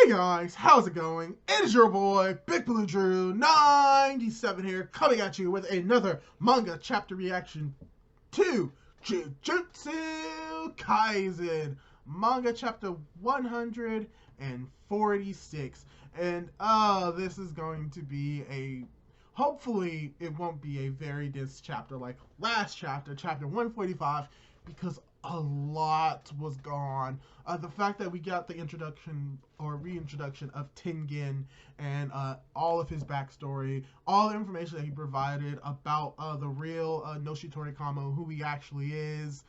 Hey guys, how's it going? It is your boy, Big Blue Drew 97 here, coming at you with another manga chapter reaction to Jujutsu Kaisen, manga chapter 146. And this is going to be hopefully it won't be a very dense chapter like last chapter, chapter 145, because a lot was gone. The fact that we got the introduction or reintroduction of Tengen and all of his backstory, all the information that he provided about the real Noshitori Kamo, who he actually is,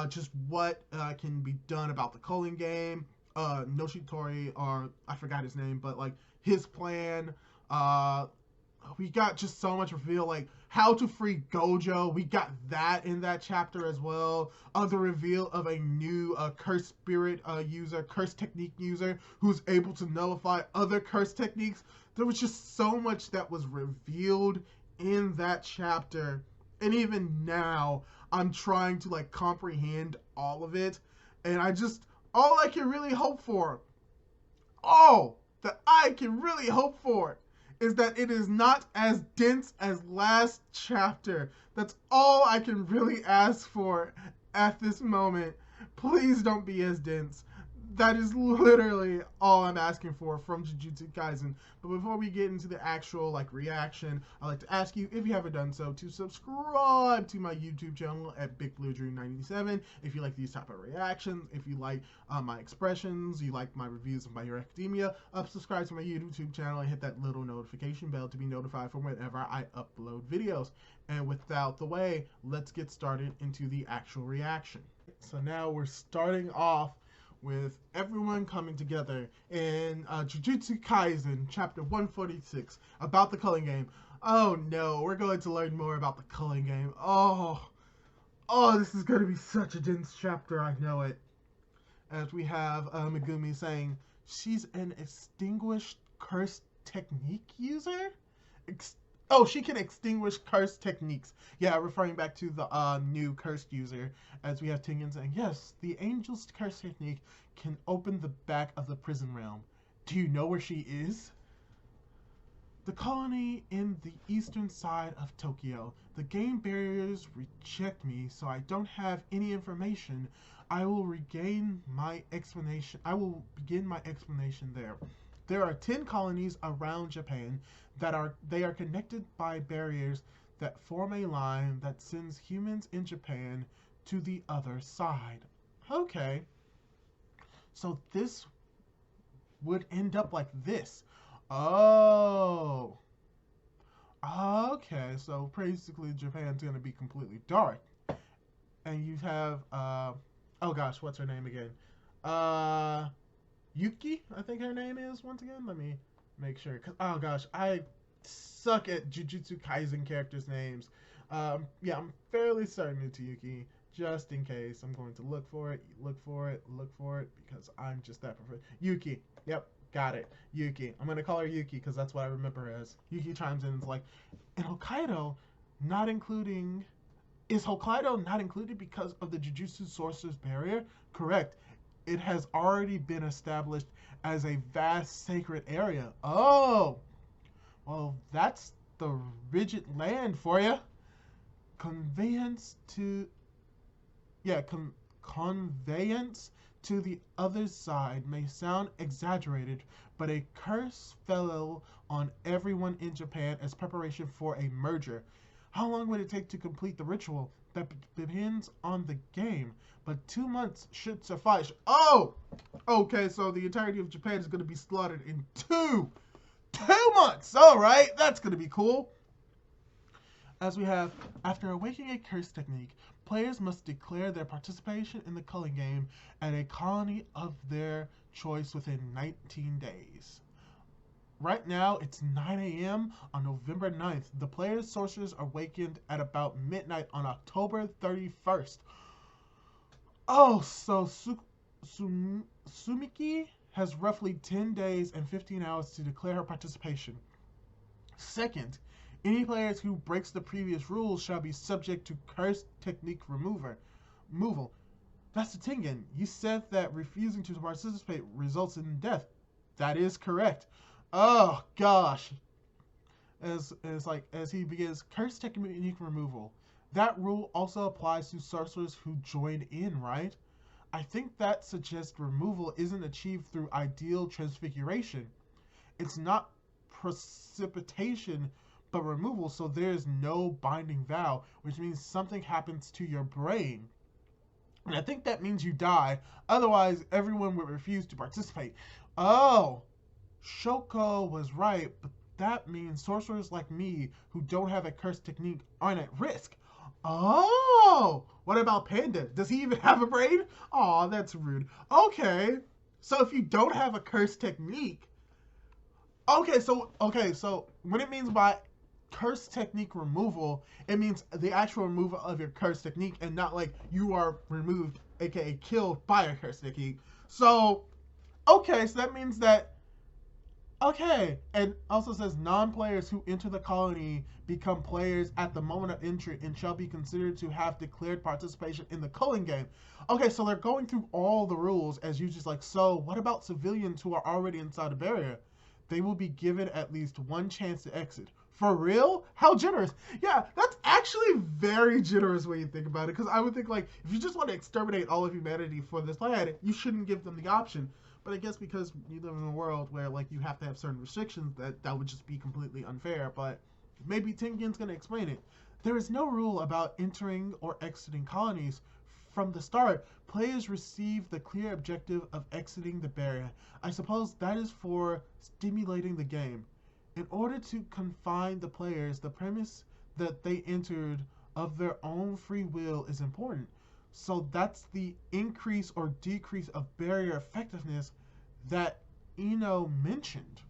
just what can be done about the culling game, Noshitori, or I forgot his name, but like his plan. We got just so much reveal, like how to free Gojo. We got that in that chapter as well. The reveal of a new curse spirit user, curse technique user, who's able to nullify other curse techniques. There was just so much that was revealed in that chapter. And even now, I'm trying to like comprehend all of it. And all I can really hope for, is that it is not as dense as last chapter. That's all I can really ask for at this moment. Please don't be as dense. That is literally all I'm asking for from Jujutsu Kaisen. But before we get into the actual reaction, I'd like to ask you, if you haven't done so, to subscribe to my YouTube channel at BigBlueDrew97 if you like these type of reactions, if you like my expressions, you like my reviews of My Hero Academia, subscribe to my YouTube channel and hit that little notification bell to be notified from whenever I upload videos. And without the way, let's get started into the actual reaction. So now we're starting off with everyone coming together in Jujutsu Kaisen chapter 146 about the culling game. Oh no, we're going to learn more about the culling game. Oh, this is going to be such a dense chapter, I know it. As we have Megumi saying she's an extinguished curse technique user? She can extinguish curse techniques. Yeah, referring back to the new cursed user, as we have Tengen saying, yes, the angel's curse technique can open the back of the prison realm. Do you know where she is? The colony in the eastern side of Tokyo. The game barriers reject me, so I don't have any information. I will begin my explanation there. There are 10 colonies around Japan they are connected by barriers that form a line that sends humans in Japan to the other side. Okay. So this would end up like this. Oh. Okay, so basically Japan's gonna be completely dark. And you have oh gosh, what's her name again? Yuki, I think her name is, once again. Let me make sure. Oh gosh, I suck at Jujutsu Kaisen characters' names. Yeah, I'm fairly certain it's Yuki. Just in case, I'm going to look for it, because I'm just that preferred. Yuki. Yep, got it. Yuki. I'm going to call her Yuki because that's what I remember her as. Yuki chimes in and is like, in Hokkaido, is Hokkaido not included because of the Jujutsu Sorcerer's Barrier? Correct. It has already been established as a vast sacred area. Oh, well, that's the rigid land for you. Conveyance to the other side may sound exaggerated, but a curse fell on everyone in Japan as preparation for a merger. How long would it take to complete the ritual? That depends on the game, but 2 months should suffice. Oh! Okay, so the entirety of Japan is going to be slaughtered in 2 months! Alright, that's going to be cool. As we have, after awakening a curse technique, players must declare their participation in the culling game at a colony of their choice within 19 days. Right now, it's 9 a.m. on November 9th. The player's sorcerers awakened at about midnight on October 31st. Oh, so Sumiki has roughly 10 days and 15 hours to declare her participation. Second, any players who breaks the previous rules shall be subject to curse technique removal. That's the Tengen. You said that refusing to participate results in death. That is correct. Oh gosh. As he begins curse technique removal. That rule also applies to sorcerers who join in, right? I think that suggests removal isn't achieved through ideal transfiguration. It's not precipitation, but removal, so there's no binding vow, which means something happens to your brain. And I think that means you die. Otherwise, everyone would refuse to participate. Oh, Shoko was right, but that means sorcerers like me who don't have a curse technique aren't at risk. Oh, what about Panda? Does he even have a brain? Aw, that's rude. Okay, so if you don't have a curse technique, okay, so what it means by curse technique removal, it means the actual removal of your curse technique, and not like you are removed, aka killed by a curse technique. So, okay, so that means that okay, and also says non-players who enter the colony become players at the moment of entry and shall be considered to have declared participation in the culling game. Okay, so they're going through all the rules as you just like, so what about civilians who are already inside the barrier? They will be given at least one chance to exit. For real? How generous. Yeah, that's actually very generous when you think about it, because I would think like, if you just want to exterminate all of humanity for this planet, you shouldn't give them the option. But I guess because you live in a world where like you have to have certain restrictions, that would just be completely unfair. But maybe Tengen's gonna explain it. There is no rule about entering or exiting colonies. From the start, players receive the clear objective of exiting the barrier. I suppose that is for stimulating the game. In order to confine the players, the premise that they entered of their own free will is important. So that's the increase or decrease of barrier effectiveness that Eno mentioned.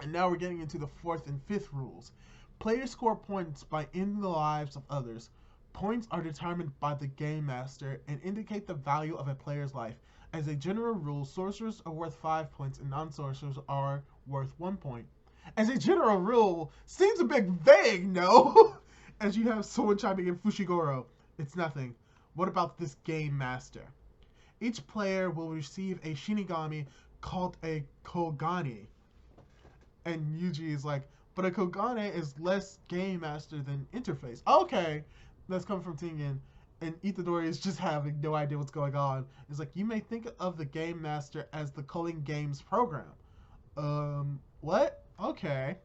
And now we're getting into the fourth and fifth rules. Players score points by ending the lives of others. Points are determined by the game master and indicate the value of a player's life. As a general rule, sorcerers are worth 5 points and non-sorcerers are worth 1 point. As a general rule, seems a bit vague, no? As you have someone chiming in Fushigoro, it's nothing. What about this game master? Each player will receive a Shinigami called a Kogane. And Yuji is like, but a Kogane is less game master than interface. Okay, that's coming from Tengen. And Itadori is just having no idea what's going on. It's like, you may think of the game master as the culling games program. What? Okay.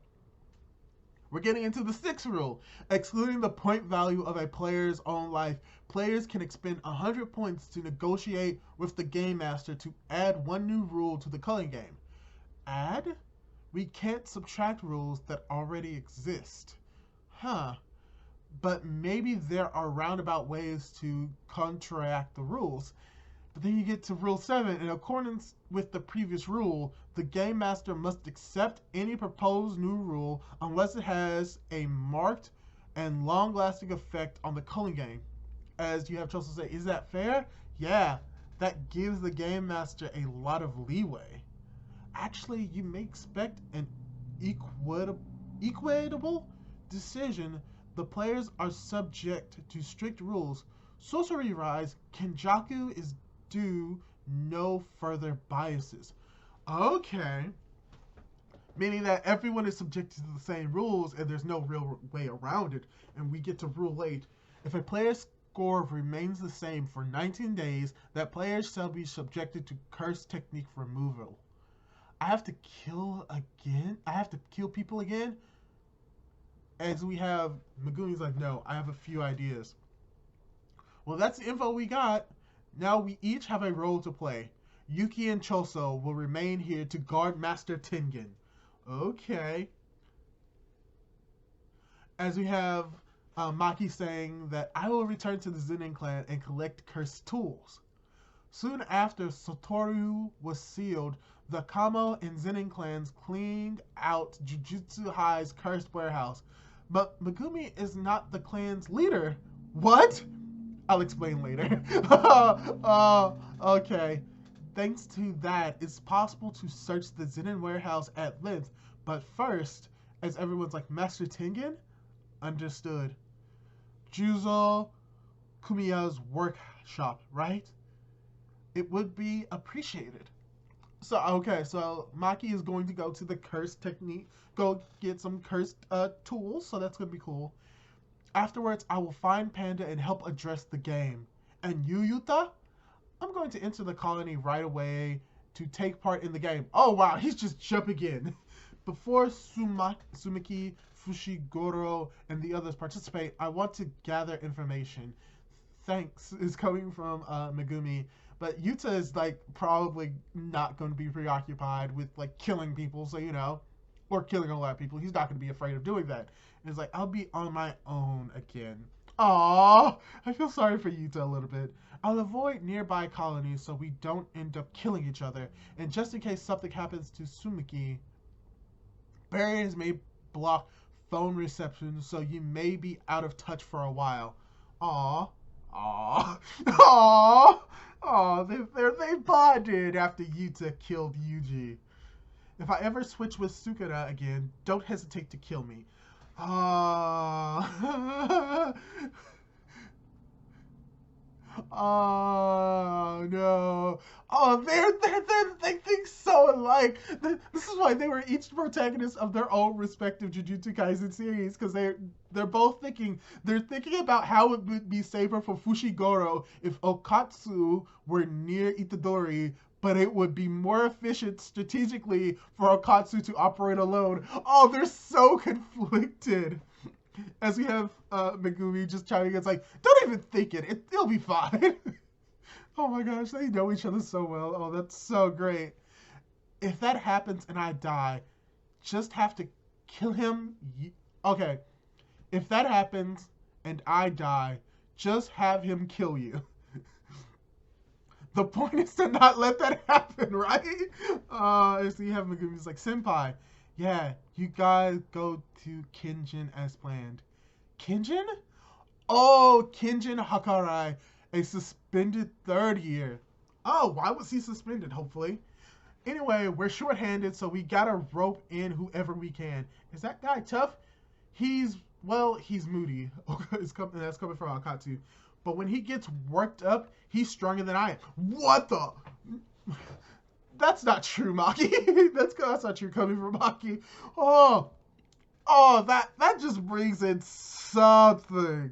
We're getting into the sixth rule. Excluding the point value of a player's own life, players can expend 100 points to negotiate with the game master to add one new rule to the culling game. Add? We can't subtract rules that already exist. Huh. But maybe there are roundabout ways to counteract the rules. But then you get to rule 7. In accordance with the previous rule, the game master must accept any proposed new rule unless it has a marked and long-lasting effect on the culling game. As you have chosen to say, is that fair? Yeah, that gives the game master a lot of leeway. Actually, you may expect an equitable decision. The players are subject to strict rules. Sorcery Rise, Kenjaku is due no further biases. Okay. Meaning that everyone is subjected to the same rules and there's no real way around it. And we get to rule 8. If a player's score remains the same for 19 days, that player shall be subjected to curse technique removal. I have to kill again? I have to kill people again? As we have, Megumi's like, no, I have a few ideas. Well, that's the info we got. Now we each have a role to play. Yuki and Choso will remain here to guard Master Tengen. Okay. As we have Maki saying that I will return to the Zenin clan and collect cursed tools. Soon after Satoru was sealed, the Kamo and Zenin clans cleaned out Jujutsu High's cursed warehouse. But Megumi is not the clan's leader. What? I'll explain later. Okay. Thanks to that, it's possible to search the Zenin warehouse at length. But first, as everyone's like, Master Tengen? Understood. Juzo Kumiya's workshop, right? It would be appreciated. So Maki is going to go to the cursed technique, go get some cursed tools, so that's gonna be cool. Afterwards, I will find Panda and help address the game. And you, Yuta? I'm going to enter the colony right away to take part in the game. Oh wow, he's just jumping in. Before Sumiki, Fushiguro, and the others participate, I want to gather information. Thanks is coming from Megumi, but Yuta is like probably not going to be preoccupied with like killing people, so or killing a lot of people. He's not going to be afraid of doing that. And it's like I'll be on my own again. Aww, I feel sorry for Yuta a little bit. I'll avoid nearby colonies so we don't end up killing each other. And just in case something happens to Sumiki, barriers may block phone reception, so you may be out of touch for a while. Aww. Aww. Aww. Aww. They bonded after Yuta killed Yuji. If I ever switch with Sukuna again, don't hesitate to kill me. Aww. Oh no! Oh, they think so alike. This is why they were each protagonists of their own respective Jujutsu Kaisen series, because they're both thinking about how it would be safer for Fushiguro if Okatsu were near Itadori, but it would be more efficient strategically for Okatsu to operate alone. Oh, they're so conflicted. As we have Megumi just chiming, it's like, don't even think it'll be fine. Oh my gosh, they know each other so well. Oh, that's so great. If that happens and I die, just have to kill him. Okay, if that happens and I die, just have him kill you. The point is to not let that happen, right? So you have Megumi's like, Senpai, yeah, you guys go to Kinjin as planned. Kinjin? Oh, Kinjin Hakari, a suspended third year. Oh, why was he suspended, hopefully? Anyway, we're short-handed, so we gotta rope in whoever we can. Is that guy tough? He's moody. That's coming from Akatsu. But when he gets worked up, he's stronger than I am. What the? That's not true, Maki. That's not true coming from Maki. That just brings in something.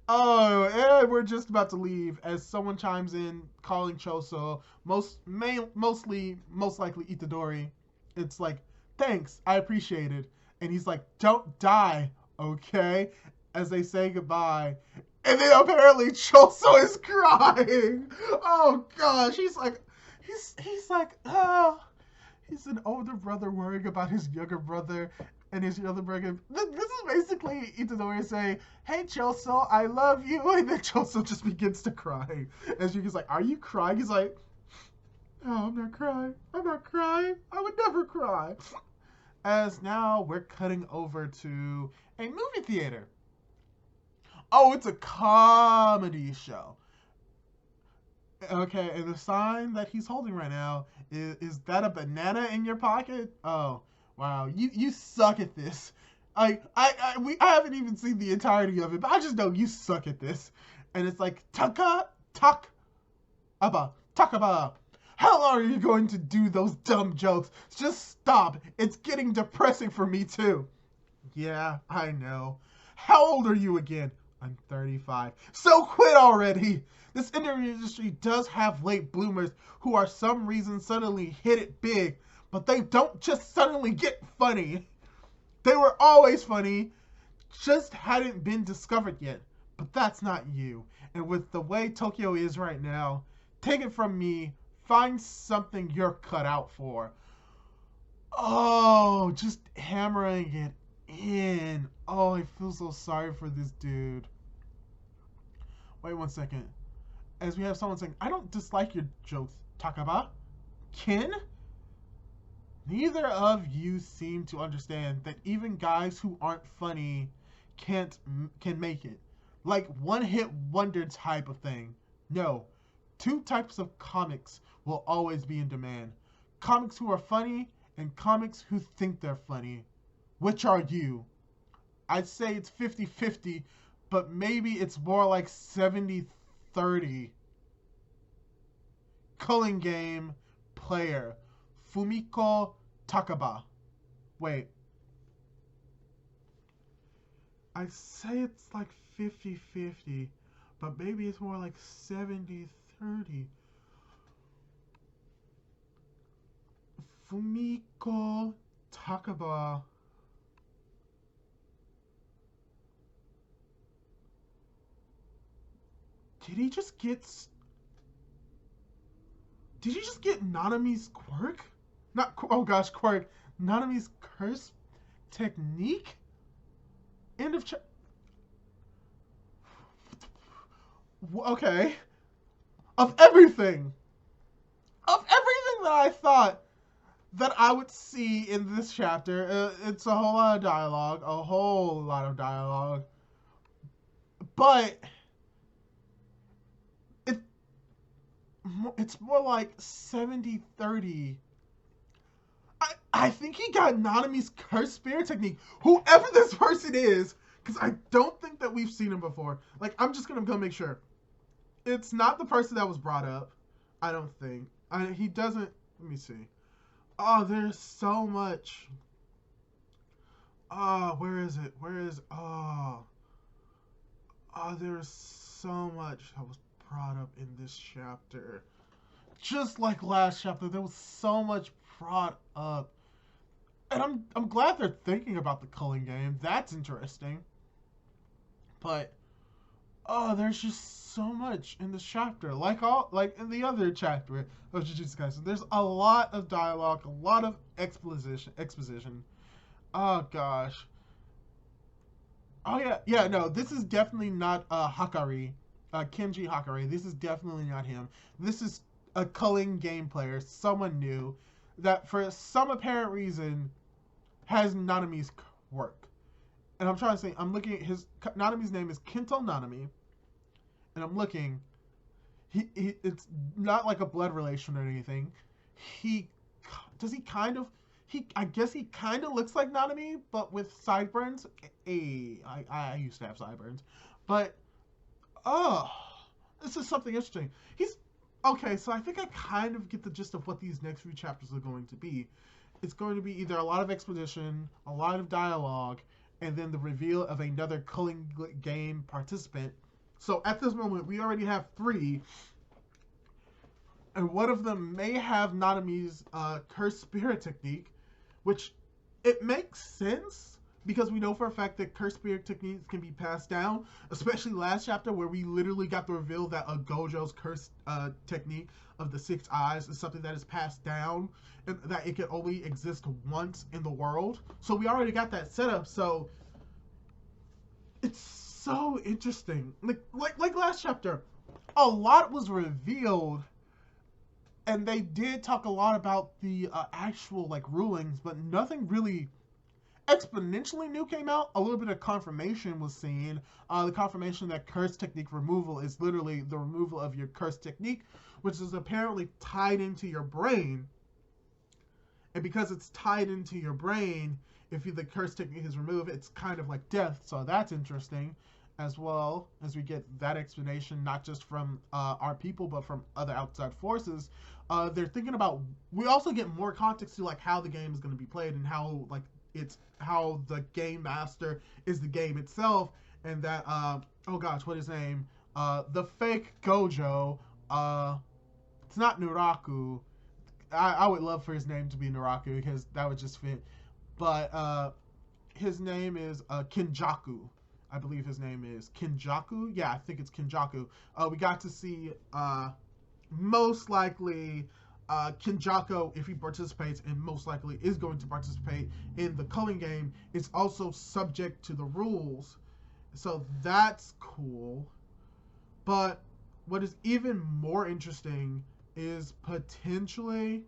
Oh, and we're just about to leave as someone chimes in, calling Choso, most likely Itadori. It's like, thanks, I appreciate it. And he's like, don't die, okay? As they say goodbye. And then apparently Choso is crying. Oh gosh, he's like, he's an older brother worrying about his younger brother, and his younger brother. This is basically Itadori saying, "Hey Choso, I love you," and then Choso just begins to cry. As Yuki's like, "Are you crying?" He's like, "No, I'm not crying. I'm not crying. I would never cry." As now we're cutting over to a movie theater. Oh, it's a comedy show. Okay, and the sign that he's holding right now is that a banana in your pocket? Oh, wow, you suck at this. I haven't even seen the entirety of it, but I just know you suck at this. And it's like Takaba. How long are you going to do those dumb jokes? Just stop. It's getting depressing for me too. Yeah, I know. How old are you again? I'm 35. So quit already. This industry does have late bloomers who are some reason suddenly hit it big, but they don't just suddenly get funny. They were always funny, just hadn't been discovered yet. But that's not you. And with the way Tokyo is right now, take it from me, find something you're cut out for. Oh, just hammering it in. Oh, I feel so sorry for this dude. Wait 1 second. As we have someone saying, I don't dislike your jokes, Takaba. Kin? Neither of you seem to understand that even guys who aren't funny can make it. Like one-hit wonder type of thing. No. Two types of comics will always be in demand. Comics who are funny and comics who think they're funny. Which are you? I'd say it's 50-50, but maybe it's more like 70-30. Culling game, player. Fumiko Takaba. Wait. I'd say it's like 50-50, but maybe it's more like 70-30. Fumiko Takaba. Did he just get Nanami's quirk? Not, oh gosh, quirk. Nanami's curse technique? End of okay. Of everything that I thought that I would see in this chapter, it's a whole lot of dialogue, but it's more like 70-30. I think he got Nanami's curse spirit technique, whoever this person is, because I don't think that we've seen him before. Like, I'm just gonna go make sure. It's not the person that was brought up, I don't think. He doesn't, let me see. Oh, there's so much. Oh, where is it? Oh, there's so much that was brought up in this chapter. Just like last chapter, there was so much brought up. And I'm glad they're thinking about the culling game. That's interesting. But there's just so much in this chapter. Like in the other chapter of Jujutsu Kaisen. There's a lot of dialogue, a lot of exposition. Oh gosh. Oh yeah, no, this is definitely not Hakari. Kenji Hakari. This is definitely not him. This is a culling game player, someone new, that for some apparent reason has Nanami's work. And I'm trying to say, I'm looking at Nanami's name is Kento Nanami, and I'm looking, it's not like a blood relation or anything. I guess he kind of looks like Nanami, but with sideburns. I used to have sideburns. But, this is something interesting. Okay, so I think I kind of get the gist of what these next few chapters are going to be. It's going to be either a lot of exposition, a lot of dialogue, and then the reveal of another culling game participant. So at this moment, we already have 3, and one of them may have Nanami's curse spirit technique, which it makes sense because we know for a fact that curse spirit techniques can be passed down, especially last chapter where we literally got the reveal that a Gojo's curse technique of the 6 eyes is something that is passed down and that it can only exist once in the world. So we already got that set up. So it's so interesting. Like last chapter, a lot was revealed, and they did talk a lot about the actual like rulings, but nothing really exponentially new came out. A little bit of confirmation was seen. The confirmation that curse technique removal is literally the removal of your curse technique, which is apparently tied into your brain. And because it's tied into your brain, if the curse technique is removed, it's kind of like death. So that's interesting, as well as we get that explanation not just from our people, but from other outside forces. They're thinking about. We also get more context to like how the game is going to be played and how like it's how the game master is the game itself, and that oh gosh, what is his name? The fake Gojo. It's not Nuraku. I would love for his name to be Nuraku because that would just fit. But his name is Kinjaku. I believe his name is Kinjaku. Yeah, I think it's Kinjaku. We got to see most likely Kinjaku, if he participates, and most likely is going to participate in the culling game, is also subject to the rules. So that's cool. But what is even more interesting is potentially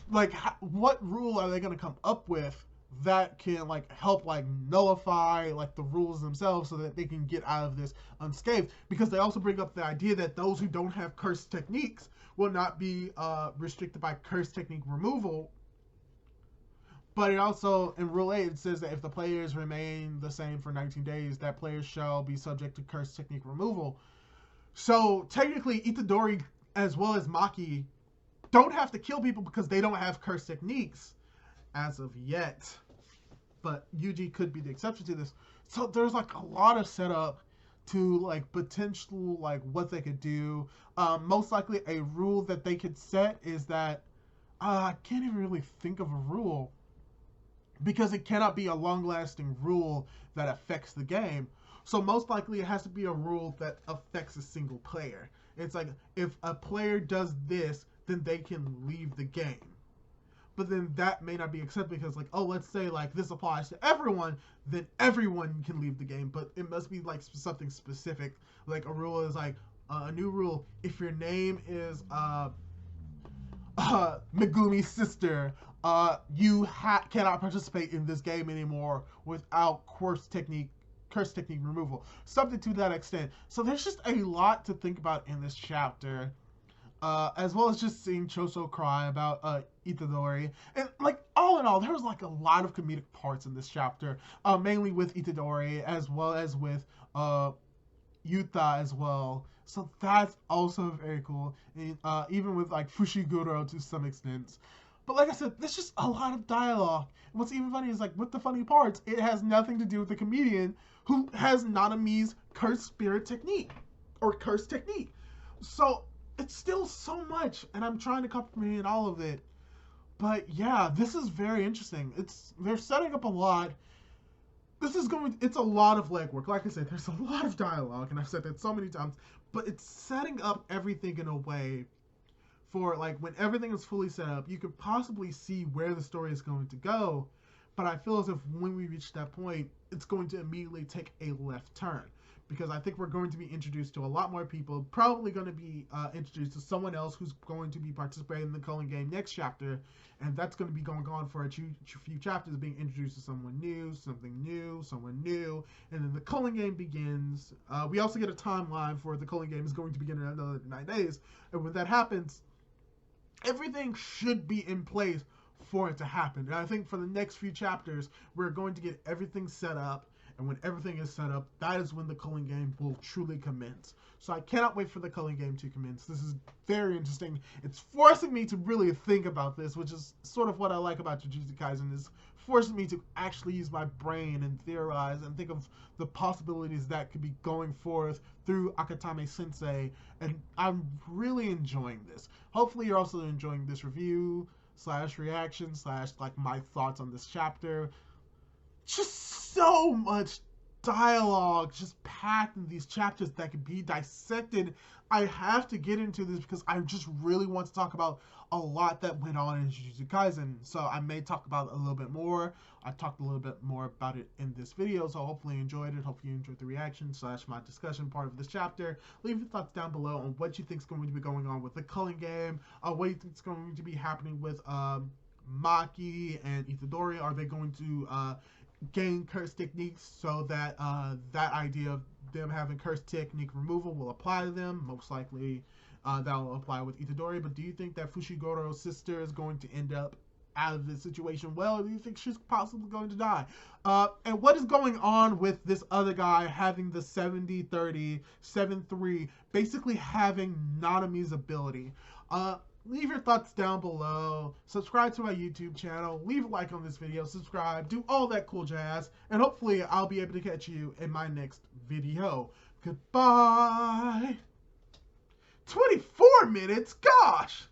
like what rule are they going to come up with that can like help like nullify like the rules themselves so that they can get out of this unscathed, because they also bring up the idea that those who don't have curse techniques will not be restricted by curse technique removal. But it also, in Rule 8, it says that if the players remain the same for 19 days, that players shall be subject to curse technique removal. So, technically, Itadori as well as Maki, don't have to kill people because they don't have curse techniques as of yet. But Yuji could be the exception to this. So there's like a lot of setup to like potential like what they could do. Most likely a rule that they could set is that I can't even really think of a rule because it cannot be a long-lasting rule that affects the game. So most likely it has to be a rule that affects a single player. It's like if a player does this, then they can leave the game. But then that may not be accepted because like, oh, let's say like this applies to everyone, then everyone can leave the game. But it must be like something specific. Like a rule is like a new rule. If your name is Megumi's sister, you cannot participate in this game anymore without curse technique removal. Something to that extent. So there's just a lot to think about in this chapter. As well as just seeing Choso cry about Itadori. And like all in all, there was like a lot of comedic parts in this chapter. Mainly with Itadori as well as with Yuta as well. So that's also very cool. And, even with like Fushiguro to some extent. But like I said, there's just a lot of dialogue. And what's even funny is like with the funny parts, it has nothing to do with the comedian who has Nanami's cursed spirit technique. Or cursed technique. So it's still so much, and I'm trying to comprehend all of it. But yeah, this is very interesting. They're setting up a lot. It's a lot of legwork. Like I said, there's a lot of dialogue, and I've said that so many times, but it's setting up everything in a way for like when everything is fully set up, you could possibly see where the story is going to go. But I feel as if when we reach that point, it's going to immediately take a left turn. Because I think we're going to be introduced to a lot more people, probably going to be introduced to someone else who's going to be participating in the culling game next chapter, and that's going to be going on for a few chapters, being introduced to someone new, someone new, and then the culling game begins. We also get a timeline for the culling game is going to begin in another 9 days, and when that happens, everything should be in place for it to happen. And I think for the next few chapters, we're going to get everything set up. And when everything is set up, that is when the culling game will truly commence. So I cannot wait for the culling game to commence. This is very interesting. It's forcing me to really think about this, which is sort of what I like about Jujutsu Kaisen, is forcing me to actually use my brain and theorize and think of the possibilities that could be going forth through Akatame Sensei. And I'm really enjoying this. Hopefully you're also enjoying this review / reaction / like my thoughts on this chapter. Just so much dialogue just packed in these chapters that could be dissected. I have to get into this because I just really want to talk about a lot that went on in Jujutsu Kaisen. So I may talk about it a little bit more. I talked a little bit more about it in this video, so hopefully you enjoyed it. Hopefully you enjoyed the reaction / my discussion part of this chapter. Leave your thoughts down below on what you think is going to be going on with the culling game. What you think is going to be happening with Maki and Itadori. Are they going to gain curse techniques so that that idea of them having curse technique removal will apply to them? Most likely that will apply with Itadori. But do you think that Fushiguro's sister is going to end up out of this situation well, or do you think she's possibly going to die? And what is going on with this other guy having the 70-30, 7-3, basically having Nanami's ability? Leave your thoughts down below. Subscribe to my YouTube channel. Leave a like on this video. Subscribe. Do all that cool jazz. And hopefully I'll be able to catch you in my next video. Goodbye. 24 minutes? Gosh!